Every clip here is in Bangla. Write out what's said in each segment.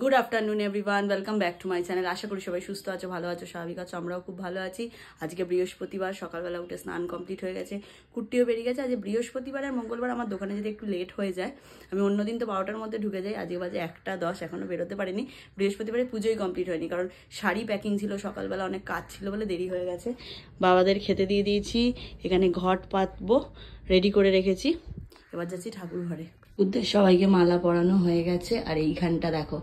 Good afternoon everyone, welcome back to my channel. আশা করি সবাই সুস্থ আছো, ভালো আছো, স্বাভাবিক আছো। আমরাও খুব ভালো আছি। আজকে বৃহস্পতিবার, সকালবেলা উঠে স্নান কমপ্লিট হয়ে গেছে, কুর্তিও বেরিয়ে গেছে। আজ বৃহস্পতিবার আর মঙ্গলবার আমার দোকানে যদি একটু লেট হয়ে যায়, আমি অন্যদিন তো 12টার মধ্যে ঢুকে যাই, আজকে বাজে 1:10, এখনও বেরোতে পারিনি। বৃহস্পতিবারে পুজোই কমপ্লিট হয়নি, কারণ শাড়ি প্যাকিং ছিল, সকালবেলা অনেক কাজ ছিল বলে দেরি হয়ে গেছে। বাবাদের খেতে দিয়ে দিয়েছি, এখানে ঘট পাতবো, রেডি করে রেখেছি। এবার যাচ্ছি ঠাকুর ঘরে। উদ্দেশ্য সবাইকে মালা পরানো হয়ে গেছে। আর এইখানটা দেখো,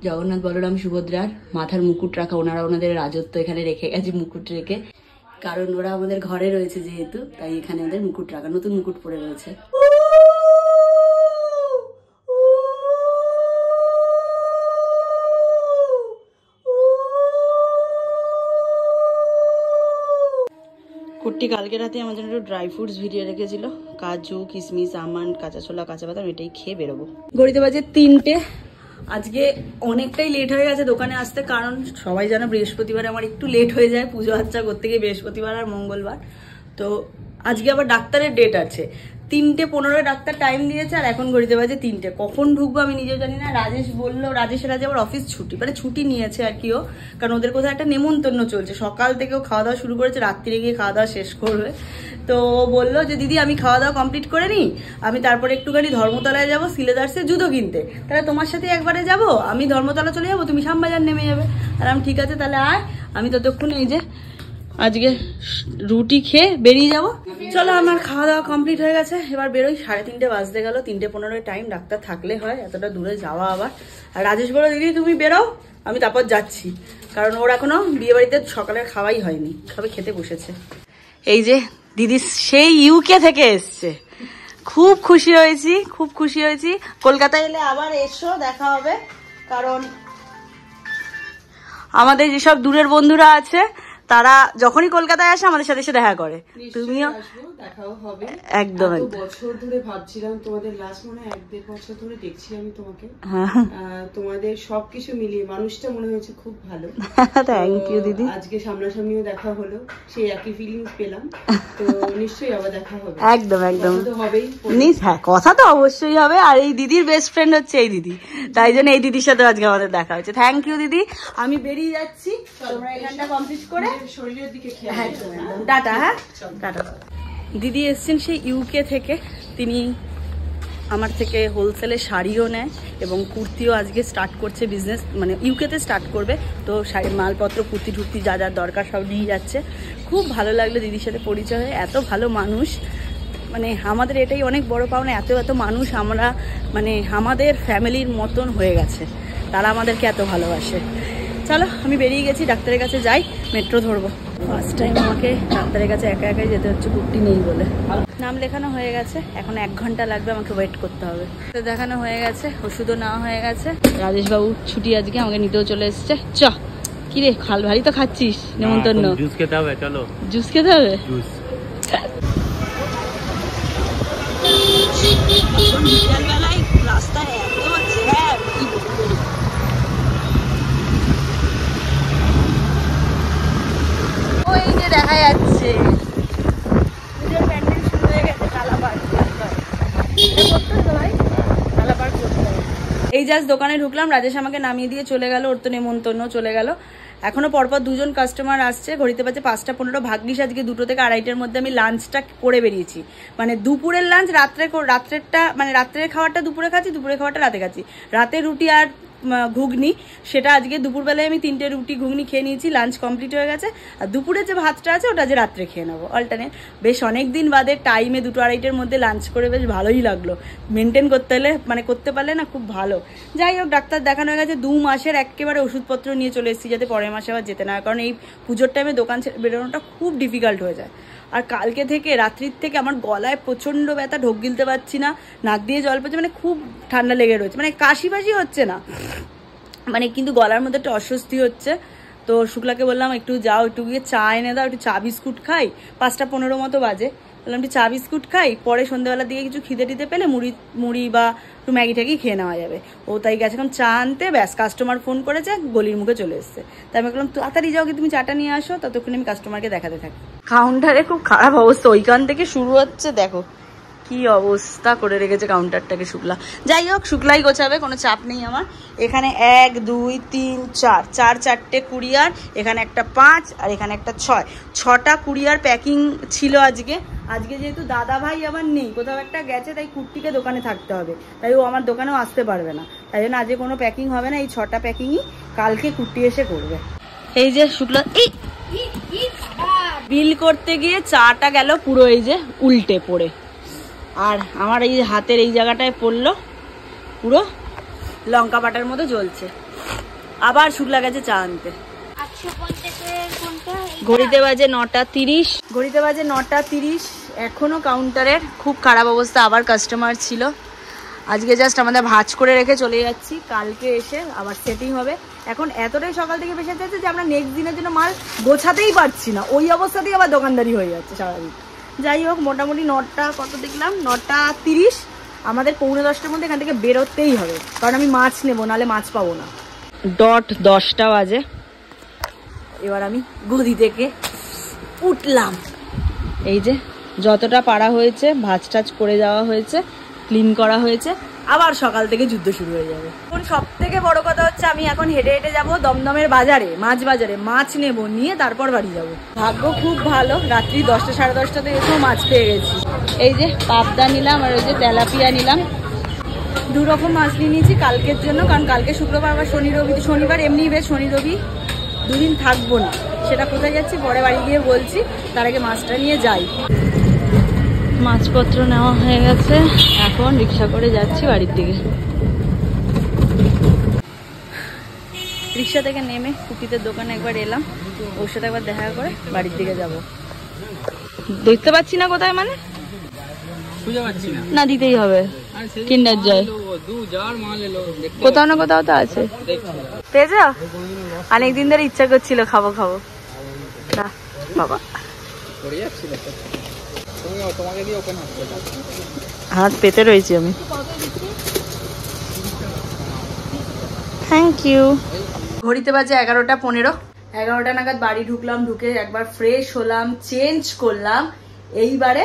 জগন্নাথ বলরাম সুভদ্রার মাথার মুকুট রাখা, ওনারা ওনাদের রাজত্ব এখানে রেখে গেছে মুকুট রেখে, কারণ ওরা আমাদের ঘরে রয়েছে যেহেতু, তাই এখানে ওদের মুকুট রাখা, নতুন মুকুট পরে রয়েছে। কুট্টি কালকে রাতে আমার জন্য একটু ড্রাই ফ্রুটস ভিজিয়ে রেখেছিল, কাজু, কিশমিশ, আমন্ড, কাঁচা ছোলা, কাঁচা বাদাম, এটাই খেয়ে বেরোবো। ঘড়িতে বাজে 3টে। আজকে অনেকটাই লেট হয়ে গেছে দোকানে আসতে, কারণ সবাই জানো বৃহস্পতিবার আমার একটু লেট হয়ে যায় পুজো আচ্চা করতে গিয়ে, বৃহস্পতিবার আর মঙ্গলবার। তো আজকে আবার ডাক্তারের ডেট আছে, 3:15 ডাক্তার টাইম দিয়েছে, আর এখন ঘড়িতে বাজে 3টে। কখন ঢুকবো আমি নিজেও জানি না। রাজেশ বললো, রাজেশের আজ আবার অফিস ছুটি, মানে ছুটি নিয়েছে আর কি ও, কারণ ওদের কোথাও একটা নেমন্তন্ন চলছে। সকাল থেকেও খাওয়া দাওয়া শুরু করেছে, রাত্রিরে গিয়ে খাওয়া দাওয়া শেষ করবে। তো বললো যে দিদি আমি খাওয়া দাওয়া কমপ্লিট করে নিই, আমি তারপরে একটুখানি ধর্মতলায় যাবো সিলেদার্সে জুতো কিনতে, তাহলে তোমার সাথে একবারে যাবো, আমি ধর্মতলা চলে যাবো, তুমি শ্যামবাজার নেমে যাবে। আর আমি ঠিক আছে তাহলে আয়, আমি ততক্ষণ এই যে আজকে রুটি খেয়ে বেরিয়ে যাব। চলো, আমার খাওয়া দাওয়া কমপ্লিট হয়ে গেছে, এবার বেরোই। 3:30 বাজতে গেল, 3:15 টাইম, ডাক্তার থাকলে হয়, এতটা দূরে যাওয়া আবার। আর রাজেশ বলো দিদি তুমি বেরোও, আমি তারপর যাচ্ছি, কারণ ওর এখনো বিয়ে বাড়িতে সকালের খাওয়াই হয়নি, খাবে খেতে বসেছে। এই যে দিদি সেই ইউকে থেকে এসছে, খুব খুশি হয়েছি, খুব খুশি হয়েছি। কলকাতায় এলে আবার এসো, দেখা হবে, কারণ আমাদের যেসব দূরের বন্ধুরা আছে তারা যখনই কলকাতায় আসে আমাদের সাথে এসে দেখা করে। তুমিও দেখাও হবে। একদম বছর ধরে ভাবছিলাম তোমাদের, লাস্ট মনে হয় 1-1.5 বছর ধরে দেখছি আমি তোমাকে, তোমাদের সবকিছু মিলিয়ে মানুষটা মনে হয়েছে খুব ভালো। থ্যাংক ইউ দিদি। আজকে সামনাসামনিও দেখা হলো, সেই একই ফিলিংস পেলাম, তো নিশ্চয়ই আবার দেখা হবে। একদম একদম তো হবেই, হ্যাঁ, কথা তো অবশ্যই হবে। আর এই দিদির বেস্ট ফ্রেন্ড হচ্ছে এই দিদি, তাই জন্য এই দিদির সাথে আজকে আমাদের দেখা হচ্ছে। থ্যাংক ইউ দিদি। আমি বেরিয়ে যাচ্ছি, তোমরা এখানটা কমপ্লিট করে শরীরের দিকে খেয়াল। টাটা। হ্যাঁ টাটা। দিদি এসছেন সেই ইউকে থেকে, তিনি আমার থেকে হোলসেলে শাড়িও নেয় এবং কুর্তিও আজকে স্টার্ট করছে বিজনেস, মানে ইউকেতে স্টার্ট করবে। তো শাড়ির মালপত্র, কুর্তি টুর্তি যা যা দরকার সব নিয়ে যাচ্ছে। খুব ভালো লাগলো দিদির সাথে পরিচয় হয়ে, এত ভালো মানুষ, মানে আমাদের এটাই অনেক বড় পাওনা, এত এত মানুষ আমরা মানে আমাদের ফ্যামিলির মতন হয়ে গেছে, তারা আমাদেরকে এত ভালোবাসে। চলো আমি বেরিয়ে গেছি, ডাক্তারের কাছে যাই, মেট্রো ধরবো। ফার্স্ট টাইম আমাকে ডাক্তারের কাছে একা একাই যেতে হচ্ছে, কুর্তি নেই বলে। নাম লেখানো হয়ে গেছে, এখন 1 ঘন্টা লাগবে, আমাকে ওয়েট করতে হবে। দেখানো হয়ে গেছে, ওষুধও নেওয়া হয়ে গেছে। রাজেশবাবু ছুটি আজকে, আমাকে নিতেও চলে এসছে। চ কি রে, খাল ভারী তো খাচ্ছিস, নেমন্তন্ন। জুস খেতে হবে, চলো জুস খেতে হবে। জুস বিকালবেলায় রাস্তায় এত জ্যাম, কি বলবো। ওই যে দেখা যাচ্ছে পুজোর প্যান্ডেল শুরু হয়ে গেছে, কালাপাড় ভাই, কালাপাড় করতে হবে। এই জাস্ট দোকানে ঢুকলাম, রাজেশ আমাকে নামিয়ে দিয়ে চলে গেল, ওর তো নেমন্তন্ন চলে গেল। এখনো পরপর 2জন কাস্টমার আসছে। ঘড়িতে বাজে 5:15। ভাগ্যিস আজকে 2টো থেকে 2:30-এর মধ্যে আমি লাঞ্চটা করে বেরিয়েছি, মানে দুপুরের লাঞ্চ রাত্রেরটা, মানে রাত্রের খাবারটা দুপুরে খাচ্ছি, দুপুরের খাবারটা রাতে খাচ্ছি। রাতে রুটি আর ঘুগনি, সেটা আজকে দুপুরবেলায় আমি 3টে রুটি ঘুগনি খেয়ে নিয়েছি, লাঞ্চ কমপ্লিট হয়ে গেছে। আর দুপুরে যে ভাতটা আছে ওটা যে রাত্রে খেয়ে নেবো অল্টারনেট। বেশ অনেক দিন বাদে টাইমে 2-2:30-এর মধ্যে লাঞ্চ করে বেশ ভালোই লাগলো। মেনটেন করতে হলে, মানে করতে পারলে না খুব ভালো। যাই হোক, ডাক্তার দেখানো হয়ে গেছে, 2 মাসের একেবারে ওষুধপত্র নিয়ে চলে এসেছি, যাতে পরের মাসে আবার যেতে না হয়, কারণ এই পুজোর টাইমে দোকান ছেড়ে বেরোনোটা খুব ডিফিকাল্ট হয়ে যায়। আর কালকে থেকে রাত্রির থেকে আমার গলায় প্রচণ্ড ব্যথা, ঢোক গিলতে পারছি না, নাক দিয়ে জল পড়ছে, মানে খুব ঠান্ডা লেগে রয়েছে, মানে কাশি ফাশি হচ্ছে না, মানে কিন্তু গলার মধ্যে একটা অস্বস্তি হচ্ছে। তো শুক্লাকে বললাম একটু যাও, একটু গিয়ে চা এনে দাও, একটু চা বিস্কুট খাই। 5:15 মতো বাজে, বললাম একটু চা বিস্কুট খাই, পরে সন্ধ্যাবেলার দিকে কিছু খিদে টিদে পেলে মুড়ি বা একটু ম্যাগি ট্যাগি খেয়ে নেওয়া যাবে। ও তাই গেছে এখন চা আনতে, ব্যাস কাস্টমার ফোন করেছে, গলির মুখে চলে এসছে। তাই আমি বললাম তাড়াতাড়ি যাও, কি তুমি চাটা নিয়ে আসো, ততক্ষণ আমি কাস্টমারকে দেখাতে থাকি। কাউন্টারে খুব খারাপ অবস্থা, ওইখান থেকে শুরু হচ্ছে, দেখো কি অবস্থা করে রেখেছে কাউন্টারটাকে শুক্লা। যাই হোক, শুক্লাই গোছাবে, কোনো চাপ নেই আমার। এখানে 1 2 3 4 4টে কুরিয়ার, এখানে একটা 5 আর এখানে একটা 6টা কুরিয়ার প্যাকিং ছিল আজকে। আজকে যেহেতু দাদা ভাই আবার নেই, কোথাও একটা গেছে, তাই কুর্তিকে দোকানে থাকতে হবে, তাই ও আমার দোকানেও আসতে পারবে না, তাই জন্য আজকে কোনো প্যাকিং হবে না। এই 6টা প্যাকিংই কালকে কুর্তি এসে করবে। এই যে শুক্লা বিল করতে গিয়ে চাটা গেল পুরো এই যে উল্টে পড়ে, আর আমার এই হাতের এই জায়গাটায় পড়লো, পুরো লঙ্কা বাটার মতো জ্বলছে। আবার শুক্লা গেছে চা আনতে। ঘড়িতে বাজে 9:30, ঘড়িতে বাজে 9:30। এখনো কাউন্টারের খুব খারাপ অবস্থা, আবার কাস্টমার ছিল। আজকে জাস্ট আমাদের ভাঁজ করে রেখে চলে যাচ্ছি, কালকে এসে আবার সেটিং হবে। এখন এতটাই সকাল থেকে পেশা যাচ্ছে যে আমরা নেক্সট দিনের জন্য মাল গোছাতেই পারছি না, ওই অবস্থাতেই আবার দোকানদারি হয়ে যাচ্ছে সারাদিন। যাই হোক, মোটামুটি 9টা কত দেখলাম, 9:30। আমাদের 9:45টার মধ্যে এখান থেকে বেরোতেই হবে, কারণ আমি মাছ নেবো, নাহলে মাছ পাবো না। ডট 10টা বাজে। এবার আমি গদি থেকে উঠলাম। এই যে যতটা পারা হয়েছে ভাঁজ টাজ করে যাওয়া হয়েছে, ক্লিন করা হয়েছে, আবার সকাল থেকে যুদ্ধ শুরু হয়ে যাবে। এখন সব থেকে বড় কথা হচ্ছে আমি এখন হেঁটে হেঁটে যাবো দমদমের বাজারে, মাছ বাজারে মাছ নেবো, নিয়ে তারপর বাড়ি যাব। ভাগ্য খুব ভালো, রাত্রি 10টা সাড়ে 10টাতে এসেও মাছ পেয়ে গেছি। এই যে পাবদা নিলাম আর ওই যে তেলাপিয়া নিলাম, 2 রকম মাছ নিয়ে নিয়েছি কালকের জন্য, কারণ কালকে শুক্রবার আবার শনিবার এমনি বেশ, শনি রবি 2 দিন থাকবো না। সেটা কোথায় যাচ্ছি পরে বাড়ি গিয়ে বলছি, তার আগে মাছটা নিয়ে যাই। মাছপত্র নেওয়া হয়ে গেছে, এখন রিক্সা করে যাচ্ছি বাড়ির দিকে। রিক্সা থেকে নেমে কুকিদের দোকানে একবার এলাম, ওর সাথে একবার দেখা করে বাড়ির দিকে যাব। দেখতে পাচ্ছি না কোথায়, মানে না দিতেই হবে, কিন্ডার জয় কোথাও না কোথাও তো আছে। পেয়েছ? অনেকদিন ধরে ইচ্ছা করছিল খাবো খাবো, না বাবা হাত পেতে রয়েছি আমি। Thank you. ঘড়িতে বাজে 11:15। 11টা নাগাদ বাড়ি ঢুকলাম, ঢুকে একবার ফ্রেশ হলাম, চেঞ্জ করলাম। এইবারে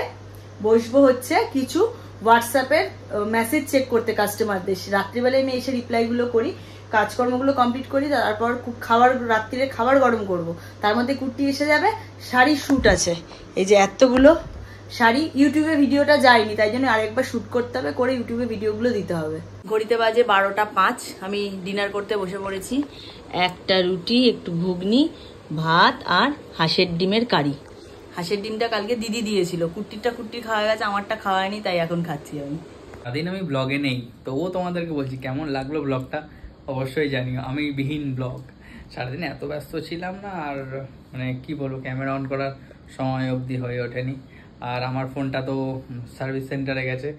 বসবো হচ্ছে কিছু হোয়াটসঅ্যাপের মেসেজ চেক করতে কাস্টমারদের। রাত্রিবেলায় আমি এসে রিপ্লাইগুলো করি, কাজকর্মগুলো কমপ্লিট করি, তারপর রাত্রিরে খাবার গরম করব। তার মধ্যে কুর্তি এসে যাবে, শাড়ি শ্যুট আছে, এই যে এতগুলো শাড়ি। ইউটিউবে ভিডিওটা যায়নি, তাই জন্য আরেকবার শ্যুট করতে হবে, করে ইউটিউবে ভিডিওগুলো দিতে হবে। ঘড়িতে বাজে 12:05, আমি ডিনার করতে বসে পড়েছি। একটা রুটি, একটু ঘুগনি, ভাত আর হাঁসের ডিমের কারি। হাঁসের ডিমটা কালকে দিদি দিয়েছিল, কুর্তি খাওয়া গেছে, আমারটা খাওয়ায়নি, তাই এখন খাচ্ছি আমি। সারাদিন আমি ব্লগে নেই, তো ও তোমাদেরকে বলছি কেমন লাগলো ব্লগটা অবশ্যই জানিও। আমি বিহীন ব্লগ, সারাদিন এত ব্যস্ত ছিলাম না, আর মানে কি বলবো, ক্যামেরা অন করার সময় অবধি হয়ে ওঠেনি। আর আমার ফোনটা তো সার্ভিস সেন্টারে গেছে,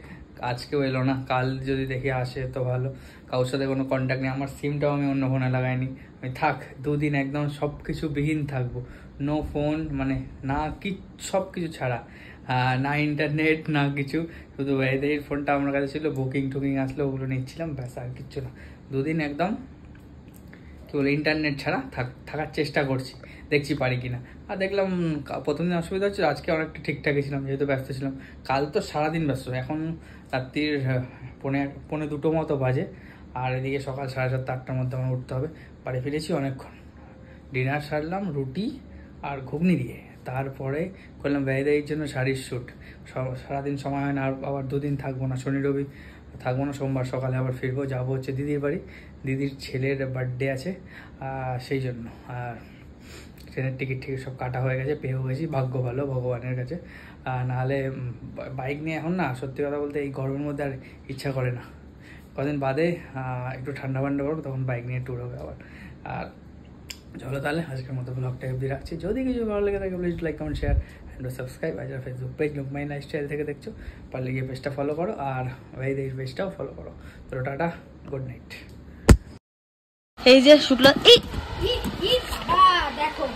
আজকেও এলো না, কাল যদি দেখি আসে তো ভালো। কারোর সাথে কোনো কন্ট্যাক্ট নেই, আমার সিমটাও আমি অন্য ফোনে লাগাইনি। আমি 2 দিন একদম সব কিছু বিহীন থাকবো, নো ফোন, মানে না কি, সব কিছু ছাড়া, না ইন্টারনেট না কিছু, শুধু এই ফোনটা আমার কাছে ছিল, বুকিং টুকিং আসলে ওগুলো নিচ্ছিলাম, ব্যাস, আর কিচ্ছু না। 2 দিন একদম কি বলে ইন্টারনেট ছাড়া থাকার চেষ্টা করছি, দেখছি পারি কিনা। আর দেখলাম প্রথম দিন অসুবিধা হচ্ছে, আজকে অনেকটা ঠিকঠাকই ছিলাম যেহেতু ব্যস্ত ছিলাম। কাল তো সারাদিন ব্যস্ত, এখন রাত্রির 1:45 মতো বাজে, আর এদিকে সকাল 7:30 8টার মধ্যে আমার উঠতে হবে। বাড়ি ফিরেছি অনেকক্ষণ, ডিনার সারলাম রুটি আর ঘুগনি দিয়ে, তারপরে করলাম ব্যয়দায়ীর জন্য শাড়ির শ্যুট। সারাদিন সময় হয় না, আর আবার 2 দিন থাকবো না, শনি রবি থাকবো না, সোমবার সকালে আবার ফিরবো, যাবো হচ্ছে দিদির বাড়ি, দিদির ছেলের বার্থডে আছে, সেই জন্য। আর ট্রেনের টিকিট সব কাটা হয়ে গেছে, পেয়েও গেছি, ভাগ্য ভালো ভগবানের কাছে। নাহলে বাইক নিয়ে এখন না, সত্যি কথা বলতে এই গরমের মধ্যে আর ইচ্ছা করে না। কদিন বাদে একটু ঠান্ডা পড়বে, তখন বাইক নিয়ে ট্যুর হবে আবার। আর চলো তাহলে আজকের মতো ব্লগটা অবধি রাখছি। যদি কিছু ভালো লেগে থাকে please like, comment, share and subscribe. আর যারা ফেসবুক পেজ লুকমাই লাইফস্টাইল থেকে দেখছো, পারলে গিয়ে পেজটা ফলো করো, আর ভাইদের পেজটাও ফলো করো। তো টাটা, গুড নাইট। এই যে শুক্লা দেখো।